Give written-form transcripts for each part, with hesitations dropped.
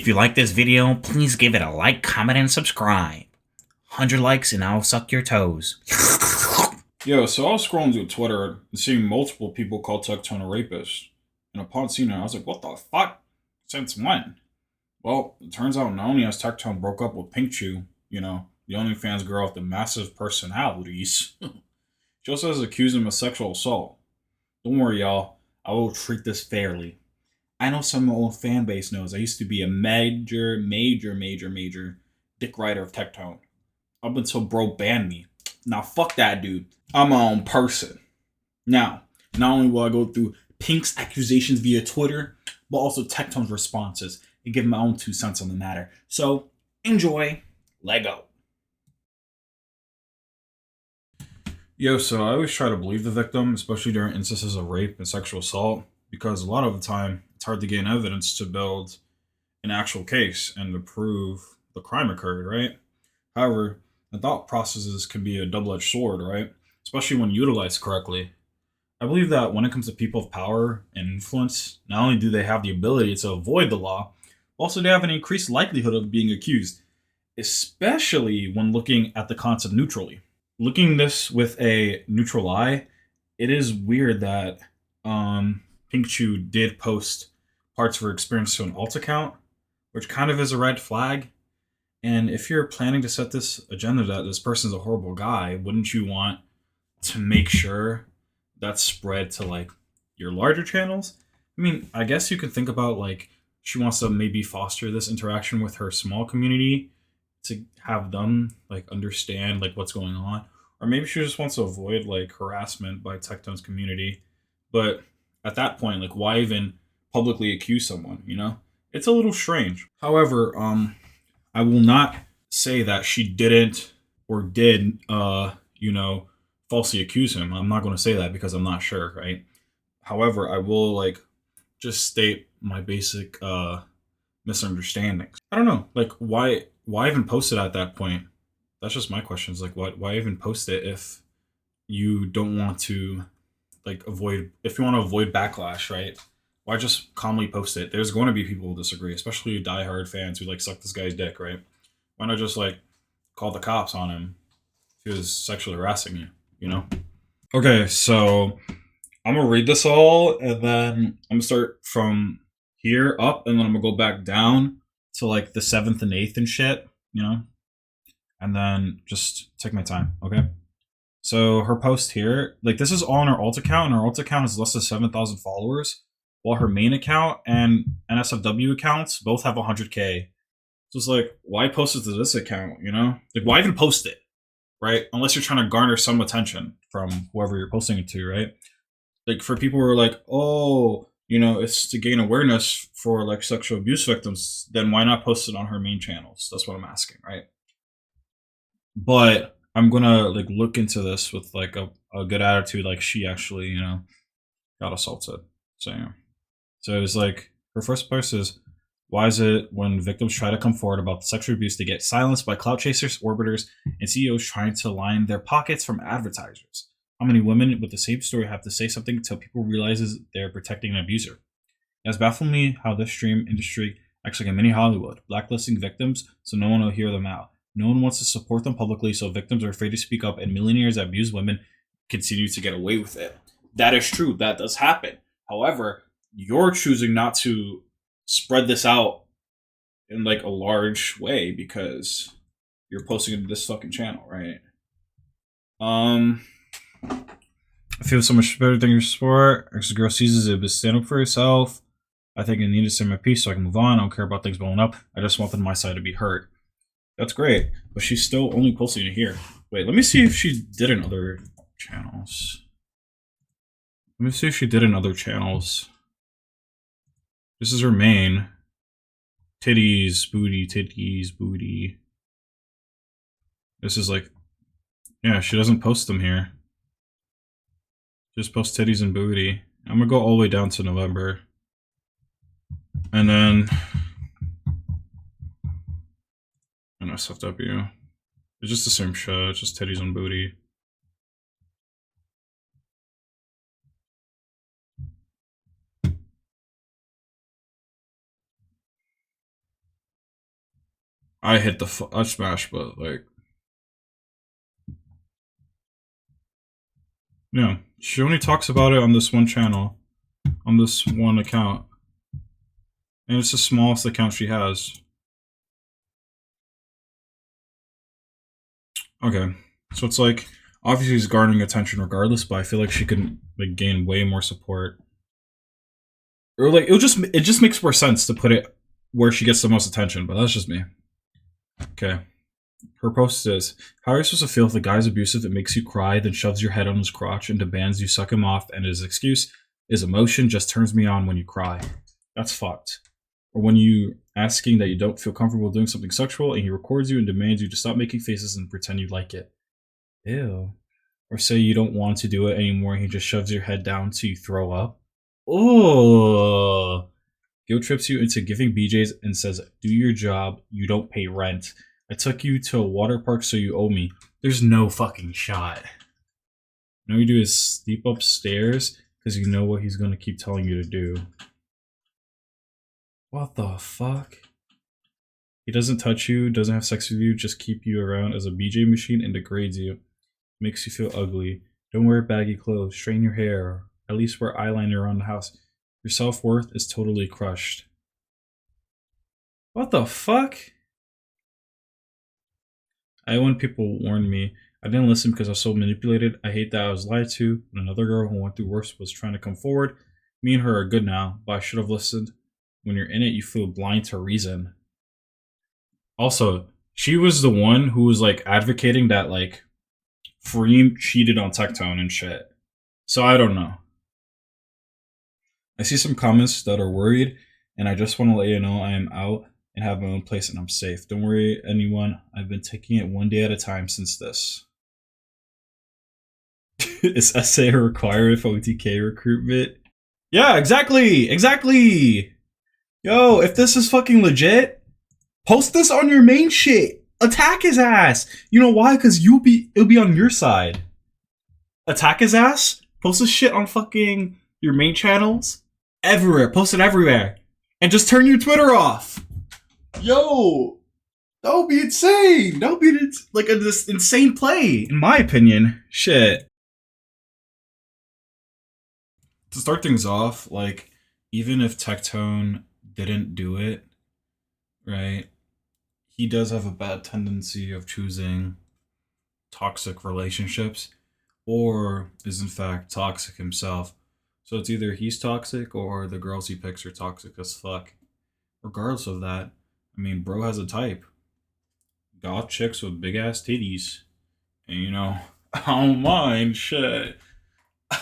If you like this video, please give it a like, comment, and subscribe. 100 likes and I'll suck your toes. Yo, so I was scrolling through Twitter and seeing multiple people call Tectone a rapist. And upon seeing it, I was like, what the fuck? Since when? Well, it turns out not only has Tectone broke up with Pinkchyu, the OnlyFans girl with the massive personalities, she also has accused him of sexual assault. Don't worry, y'all. I will treat this fairly. I know some of my old fan base knows I used to be a major dick rider of Tectone. Up until bro banned me. Now fuck that dude. I'm my own person. Now, not only will I go through Pink's accusations via Twitter, but also Tectone's responses and give my own 2 cents on the matter. So, enjoy. Lego. Yo, so I always try to believe the victim, especially during instances of rape and sexual assault, because a lot of the time it's hard to gain evidence to build an actual case and to prove the crime occurred, right? However, the thought processes can be a double-edged sword, right? Especially when utilized correctly. I believe that when it comes to people of power and influence, not only do they have the ability to avoid the law, but also they have an increased likelihood of being accused, especially when looking at the concept neutrally. Looking this with a neutral eye, it is weird that Pinkchyu did post parts of her experience to an alt account, which kind of is a red flag. And if you're planning to set this agenda that this person's a horrible guy, wouldn't you want to make sure that's spread to like your larger channels? I mean, I guess you could think about like she wants to maybe foster this interaction with her small community to have them like understand like what's going on, or maybe she just wants to avoid like harassment by Tectone's community. But at that point, like why even publicly accuse someone? It's a little strange. However, I will not say that she didn't or did, falsely accuse him. I'm not going to say that because I'm not sure, right? However, I will like just state my basic misunderstandings. I don't know, like why even post it at that point? That's just my question. Is like why even post it if you don't want to like avoid if you want to avoid backlash, right? Why just calmly post it? There's going to be people who disagree, especially diehard fans who like suck this guy's dick, right? Why not just like call the cops on him if he was sexually harassing you, you know? Okay, so I'm gonna read this all and then I'm gonna start from here up and then I'm gonna go back down to like the seventh and eighth and shit, and then just take my time, okay? So her post here, like this is all on her alt account, and her alt account has less than 7,000 followers, while her main account and NSFW accounts both have 100K. So it's like, why post it to this account, Like, why even post it, right? Unless you're trying to garner some attention from whoever you're posting it to, right? Like, for people who are like, oh, it's to gain awareness for, like, sexual abuse victims, then why not post it on her main channels? That's what I'm asking, right? But I'm gonna, like, look into this with, like, a good attitude, like, she actually, got assaulted. So, yeah. So it was like, her first post is, why is it when victims try to come forward about sexual abuse, they get silenced by clout chasers, orbiters, and CEOs trying to line their pockets from advertisers? How many women with the same story have to say something until people realizes they're protecting an abuser? It has baffled me how this stream industry acts like a mini Hollywood, blacklisting victims so no one will hear them out. No one wants to support them publicly, so victims are afraid to speak up, and millionaires that abuse women continue to get away with it. That is true. That does happen. However, you're choosing not to spread this out in like a large way because you're posting it to this fucking channel, right? I feel so much better than your sport. Ex girl sees it, but stand up for yourself. I think I need to say my piece so I can move on. I don't care about things blowing up. I just wanted my side to be hurt. That's great, but she's still only posting it here. Wait, let me see if she did in other channels. Let me see if she did in other channels. This is her main. Titties, booty. This is like, yeah, she doesn't post them here. Just post titties and booty. I'm gonna go all the way down to November. And then NSFW. It's just the same shit, it's just titties and booty. I hit the I smash, but like, yeah, she only talks about it on this one channel, on this one account, and it's the smallest account she has. Okay, so it's like obviously he's garnering attention regardless, but I feel like she could like gain way more support, or like it just makes more sense to put it where she gets the most attention. But that's just me. Okay, her post is: how are you supposed to feel if the guy's abusive? It makes you cry, then shoves your head on his crotch and demands you suck him off, and his excuse is emotion just turns me on when you cry. That's fucked. Or when you asking that you don't feel comfortable doing something sexual and he records you and demands you to stop making faces and pretend you like it. Ew. Or say you don't want to do it anymore and he just shoves your head down till you throw up. Oh. Guilt trips you into giving BJs and says, do your job, you don't pay rent. I took you to a water park so you owe me. There's no fucking shot. All you do is sleep upstairs because you know what he's going to keep telling you to do. What the fuck? He doesn't touch you, doesn't have sex with you, just keep you around as a BJ machine and degrades you. Makes you feel ugly. Don't wear baggy clothes, straighten your hair, at least wear eyeliner around the house. Your self-worth is totally crushed. What the fuck? When people warned me, I didn't listen because I was so manipulated. I hate that I was lied to. And another girl who went through worse was trying to come forward. Me and her are good now, but I should have listened. When you're in it, you feel blind to reason. Also, she was the one who was like advocating that like Freem cheated on Tectone and shit. So I don't know. I see some comments that are worried, and I just want to let you know I am out and have my own place and I'm safe. Don't worry, anyone. I've been taking it one day at a time since this. Is SA a requirement for OTK recruitment? Yeah, exactly! Exactly! Yo, if this is fucking legit, post this on your main shit. Attack his ass. You know why? Because it'll be on your side. Attack his ass. Post this shit on fucking your main channels. Everywhere. Post it everywhere. And just turn your Twitter off. Yo. That would be insane. That would be like this insane play, in my opinion. Shit. To start things off, like, even if Tectone didn't do it, right? He does have a bad tendency of choosing toxic relationships or is in fact toxic himself. So it's either he's toxic or the girls he picks are toxic as fuck. Regardless of that, I mean, bro has a type. Goth chicks with big ass titties. And you know, I don't mind, shit.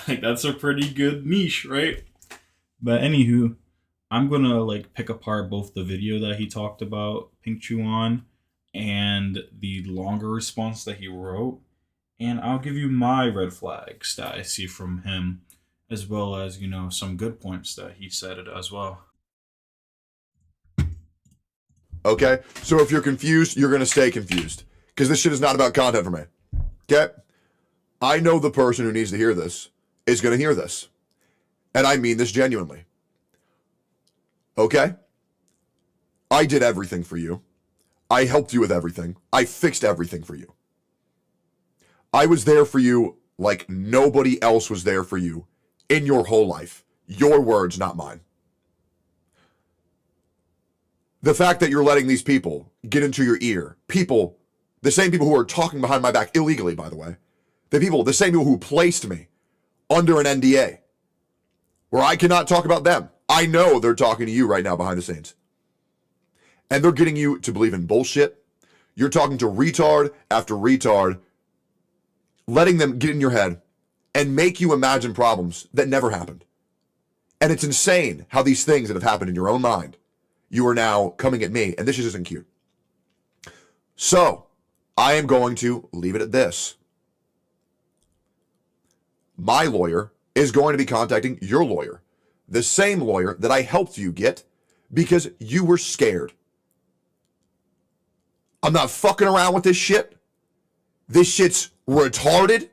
Like, that's a pretty good niche, right? But anywho, I'm gonna like pick apart both the video that he talked about Pinkchyu on and the longer response that he wrote, and I'll give you my red flags that I see from him, as well as, you know, some good points that he said it as well. Okay? So if you're confused, you're gonna stay confused. Because this shit is not about content for me. Okay? I know the person who needs to hear this is gonna hear this. And I mean this genuinely. Okay? I did everything for you. I helped you with everything. I fixed everything for you. I was there for you like nobody else was there for you in your whole life. Your words, not mine. The fact that you're letting these people get into your ear, people, the same people who are talking behind my back illegally, by the way, the same people who placed me under an NDA, where I cannot talk about them. I know they're talking to you right now behind the scenes. And they're getting you to believe in bullshit. You're talking to retard after retard, letting them get in your head and make you imagine problems that never happened. And it's insane how these things that have happened in your own mind, you are now coming at me, and this just isn't cute. So, I am going to leave it at this. My lawyer is going to be contacting your lawyer, the same lawyer that I helped you get because you were scared. I'm not fucking around with this shit. This shit's retarded.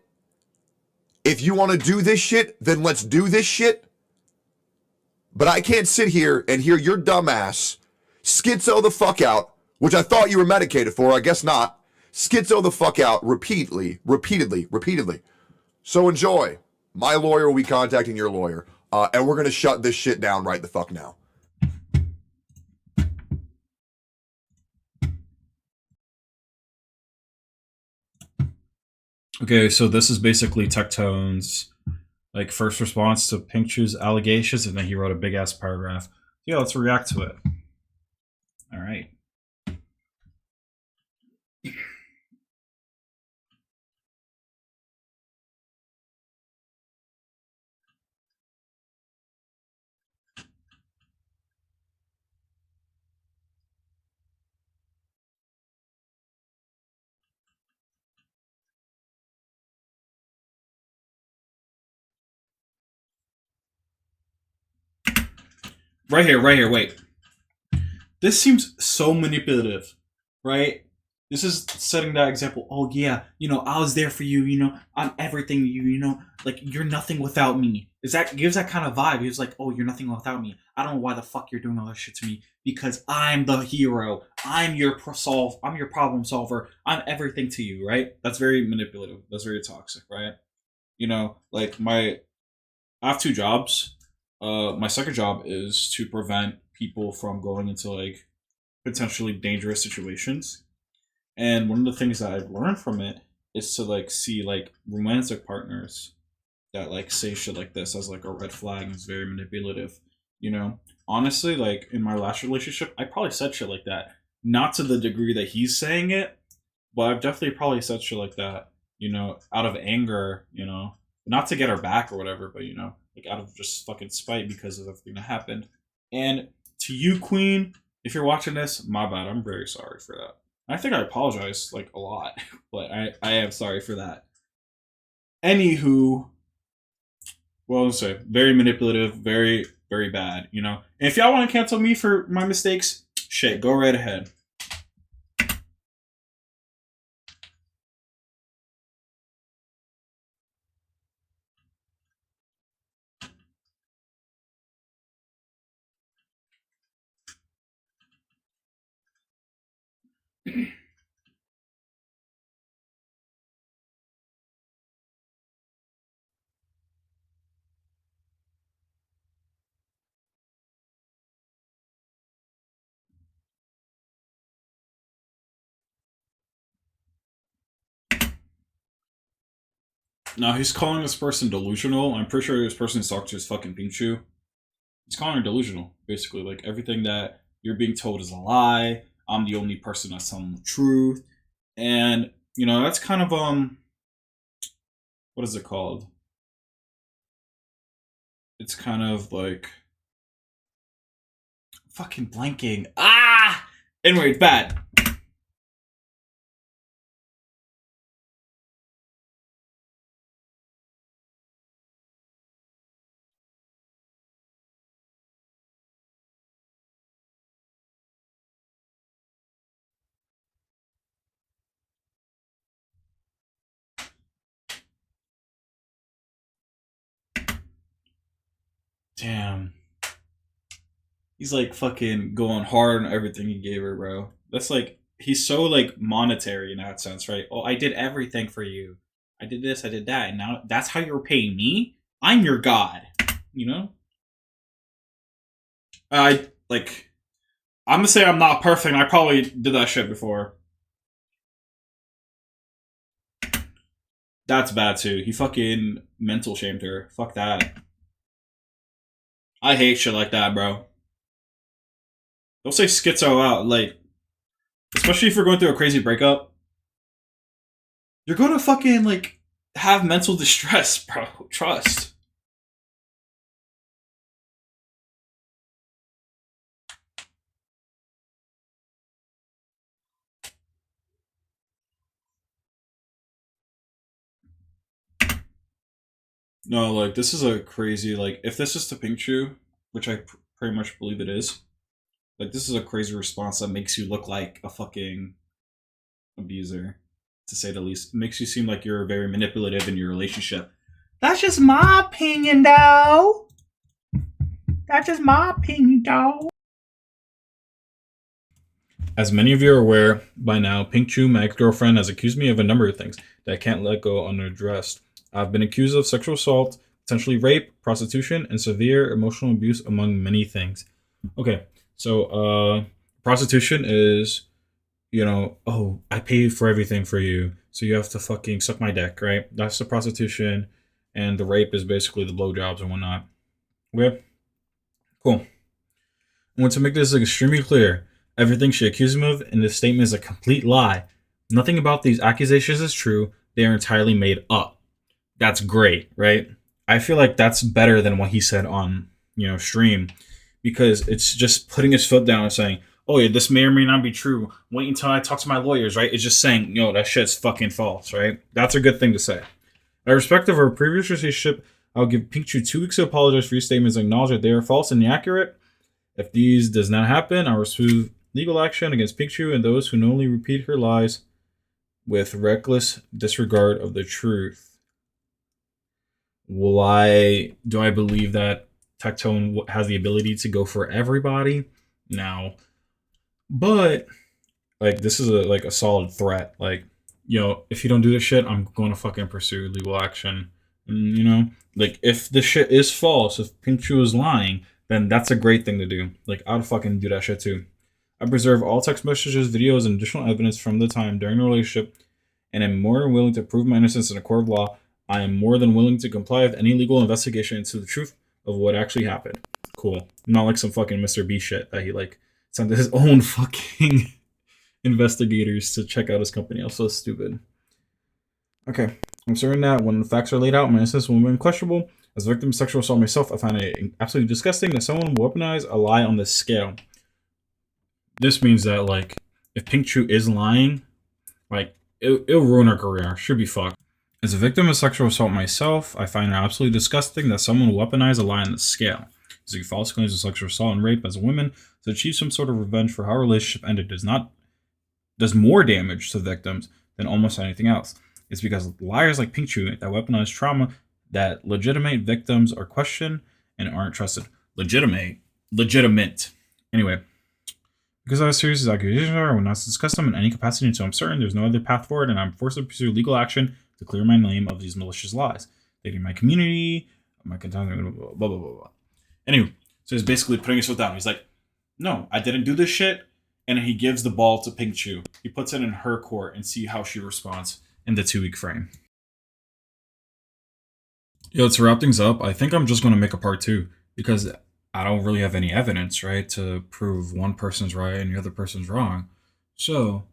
If you want to do this shit, then let's do this shit. But I can't sit here and hear your dumb ass schizo the fuck out which I thought you were medicated for. I guess not. Schizo the fuck out repeatedly. So enjoy. My lawyer will be contacting your lawyer, and we're going to shut this shit down right the fuck now. Okay, so this is basically Tectone's like first response to Pinkchyu's allegations, and then he wrote a big ass paragraph. Yeah, let's react to it. All right. Right here, wait. This seems so manipulative, right? This is setting that example. Oh yeah, I was there for you. I'm everything to you. Like you're nothing without me. Is that gives that kind of vibe? He was like, oh, you're nothing without me. I don't know why the fuck you're doing all this shit to me because I'm the hero. I'm your problem solver. I'm everything to you, right? That's very manipulative. That's very toxic, right? Like I have two jobs. My second job is to prevent people from going into like potentially dangerous situations. And one of the things that I've learned from it is to like see like romantic partners that like say shit like this as like a red flag and it's very manipulative. Honestly, like in my last relationship, I probably said shit like that. Not to the degree that he's saying it, but I've definitely probably said shit like that, out of anger, not to get her back or whatever, but like out of just fucking spite because of everything that happened. And to you, Queen, if you're watching this, my bad. I'm very sorry for that. I think I apologize like a lot, but I am sorry for that. Anywho, well, I'll say very manipulative, very very bad. And if y'all want to cancel me for my mistakes, shit, go right ahead. Now he's calling this person delusional. I'm pretty sure this person is talking to his fucking Pinkchyu. He's calling her delusional, basically. Like everything that you're being told is a lie. I'm the only person that's telling the truth, and that's kind of what is it called? It's kind of like fucking blanking. Anyway, it's bad. Damn. He's like fucking going hard on everything he gave her, bro. That's like he's so like monetary in that sense, right? Oh, I did everything for you. I did this, I did that, and now that's how you're paying me? I'm your god. I like I'm gonna say I'm not perfect, I probably did that shit before. That's bad too. He fucking mental shamed her. Fuck that. I hate shit like that, bro. Don't say schizo out, like, especially if you're going through a crazy breakup. You're gonna fucking, like, have mental distress, bro. Trust. No, like, this is a crazy, like, if this is to Pinkchyu, which I pretty much believe it is, like, this is a crazy response that makes you look like a fucking abuser, to say the least. It makes you seem like you're very manipulative in your relationship. That's just my opinion, though. That's just my opinion, though. As many of you are aware by now, Pinkchyu, my ex-girlfriend, has accused me of a number of things that I can't let go unaddressed. I've been accused of sexual assault, potentially rape, prostitution, and severe emotional abuse, among many things. Okay, so prostitution is, oh, I pay for everything for you, so you have to fucking suck my dick, right? That's the prostitution, and the rape is basically the blowjobs and whatnot. Okay, cool. I want to make this extremely clear. Everything she accused me of in this statement is a complete lie. Nothing about these accusations is true. They are entirely made up. That's great, right? I feel like that's better than what he said on, stream, because it's just putting his foot down and saying, oh yeah, this may or may not be true. Wait until I talk to my lawyers, right? It's just saying, that shit's fucking false, right? That's a good thing to say. Out of respect of our previous relationship, I'll give Pinkchyu 2 weeks to apologize for these statements and acknowledge that they are false and inaccurate. If these does not happen, I'll pursue legal action against Pinkchyu and those who knowingly repeat her lies with reckless disregard of the truth. Do I believe that Tectone has the ability to go for everybody? No. But, this is a solid threat. If you don't do this shit, I'm going to fucking pursue legal action. And, if the shit is false, if Pinkchyu is lying, then that's a great thing to do. I'd fucking do that shit too. I preserve all text messages, videos, and additional evidence from the time during the relationship, and am more than willing to prove my innocence in a court of law. I am more than willing to comply with any legal investigation into the truth of what actually happened. Cool. Not like some fucking Mr. B shit that he sent his own fucking investigators to check out his company. I'm so stupid. Okay. I'm certain that when the facts are laid out, my innocence will remain questionable. As a victim of sexual assault myself, I find it absolutely disgusting that someone will weaponize a lie on this scale. This means that, if Pinkchyu is lying, it'll ruin her career. She'll be fucked. As a victim of sexual assault myself, I find it absolutely disgusting that someone will weaponize a lie on this scale. Using false claims of sexual assault and rape as a woman to achieve some sort of revenge for how a relationship ended does more damage to victims than almost anything else. It's because liars like Pinkchyu that weaponize trauma that legitimate victims are questioned and aren't trusted. Legitimate. Anyway, because I have serious accusations, I will not discuss them in any capacity until I'm certain there's no other path forward and I'm forced to pursue legal action to clear my name of these malicious lies. Dating my community, my content, blah, blah, blah, blah. Anyway, so he's basically putting his foot down. He's like, no, I didn't do this shit. And he gives the ball to Pinkchyu. He puts it in her court and see how she responds in the 2-week frame. To wrap things up, I think I'm just going to make a part 2 because I don't really have any evidence, right, to prove one person's right and the other person's wrong. So,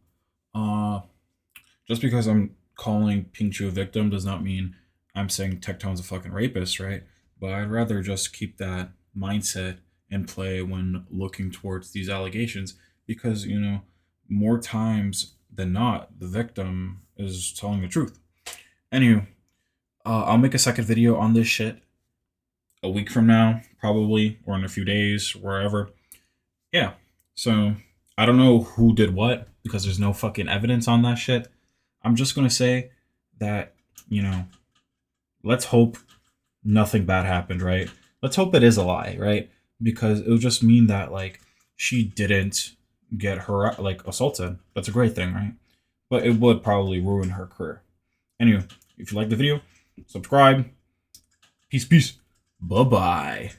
just because I'm calling Pinkchyu a victim does not mean I'm saying Tectone's a fucking rapist, right? But I'd rather just keep that mindset in play when looking towards these allegations because, more times than not, the victim is telling the truth. Anyway, I'll make a second video on this shit a week from now, probably, or in a few days, wherever. Yeah, so I don't know who did what because there's no fucking evidence on that shit. I'm just going to say that, let's hope nothing bad happened, right? Let's hope it is a lie, right? Because it'll just mean that, she didn't get her, assaulted. That's a great thing, right? But it would probably ruin her career. Anyway, if you like the video, subscribe. Peace. Bye-bye.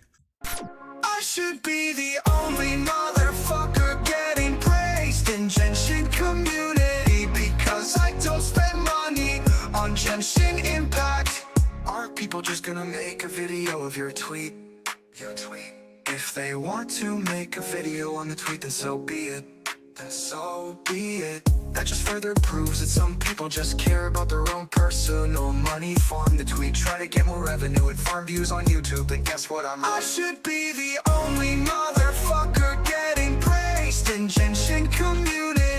I should be the only motherfucker getting praised in Genshin community because I don't spend money on Genshin Impact. Are people just gonna make a video of your tweet? If they want to make a video on the tweet, then so be it. That just further proves that some people just care about their own personal money. Farm the tweet, try to get more revenue and farm views on YouTube. But guess what? I should be the only motherfucker getting praised in Genshin community.